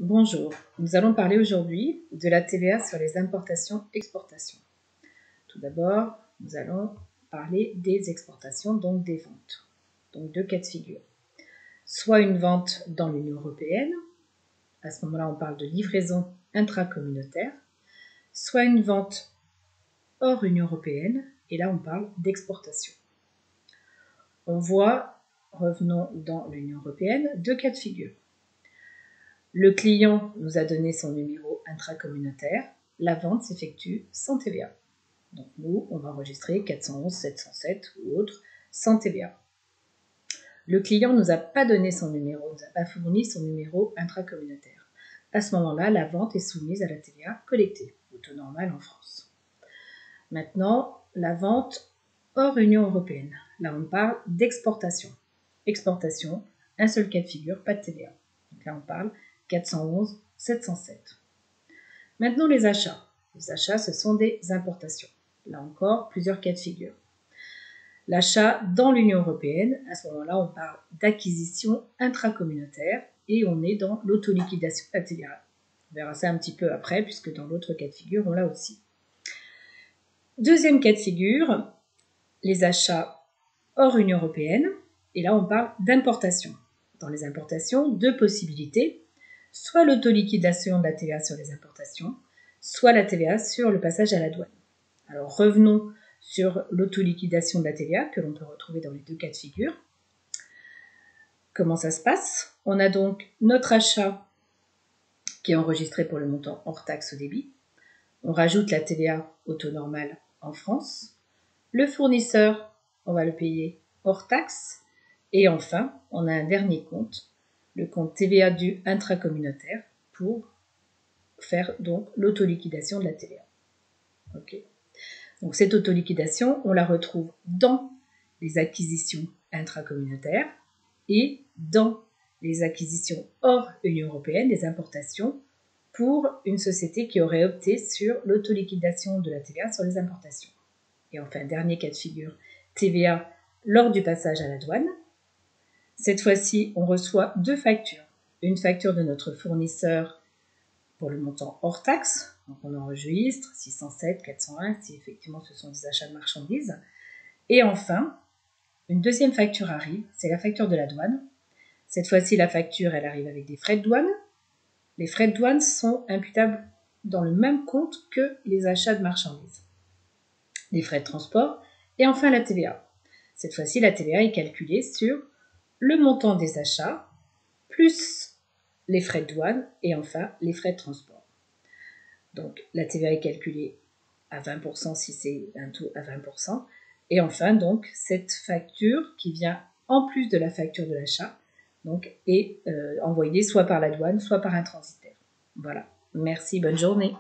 Bonjour, nous allons parler aujourd'hui de la TVA sur les importations-exportations. Tout d'abord, nous allons parler des exportations, donc des ventes. Donc deux cas de figure. Soit une vente dans l'Union européenne, à ce moment-là on parle de livraison intracommunautaire, soit une vente hors Union européenne, et là on parle d'exportation. On voit, revenons dans l'Union européenne, deux cas de figure. Le client nous a donné son numéro intracommunautaire, la vente s'effectue sans TVA. Donc nous, on va enregistrer 411 707 ou autre sans TVA. Le client ne nous a pas donné son numéro, ne nous a pas fourni son numéro intracommunautaire. À ce moment-là, la vente est soumise à la TVA collectée, au taux normal en France. Maintenant, la vente hors Union européenne. Là, on parle d'exportation. Exportation, un seul cas de figure, pas de TVA. Donc là, on parle 411 707. Maintenant, les achats. Les achats, ce sont des importations. Là encore, plusieurs cas de figure. L'achat dans l'Union européenne, à ce moment-là, on parle d'acquisition intracommunautaire et on est dans l'autoliquidation de la TVA. On verra ça un petit peu après, puisque dans l'autre cas de figure, on l'a aussi. Deuxième cas de figure, les achats hors Union européenne, et là, on parle d'importation. Dans les importations, deux possibilités, soit l'autoliquidation de la TVA sur les importations, soit la TVA sur le passage à la douane. Alors revenons sur l'autoliquidation de la TVA que l'on peut retrouver dans les deux cas de figure. Comment ça se passe? On a donc notre achat qui est enregistré pour le montant hors taxe au débit. On rajoute la TVA au taux normal en France. Le fournisseur, on va le payer hors taxe. Et enfin, on a un dernier compte, le compte TVA dû intracommunautaire pour faire donc l'autoliquidation de la TVA. Ok. Donc cette autoliquidation, on la retrouve dans les acquisitions intracommunautaires et dans les acquisitions hors Union européenne, les importations, pour une société qui aurait opté sur l'autoliquidation de la TVA sur les importations. Et enfin, dernier cas de figure, TVA lors du passage à la douane. Cette fois-ci, on reçoit deux factures. Une facture de notre fournisseur pour le montant hors taxe, donc on enregistre 607, 401, si effectivement ce sont des achats de marchandises. Et enfin, une deuxième facture arrive, c'est la facture de la douane. Cette fois-ci, la facture, elle arrive avec des frais de douane. Les frais de douane sont imputables dans le même compte que les achats de marchandises. Les frais de transport et enfin la TVA. Cette fois-ci, la TVA est calculée sur le montant des achats plus les frais de douane et enfin les frais de transport. Donc la TVA est calculée à 20% si c'est un taux à 20%. Et enfin donc cette facture qui vient en plus de la facture de l'achat donc est envoyée soit par la douane soit par un transitaire. Voilà, merci, bonne journée.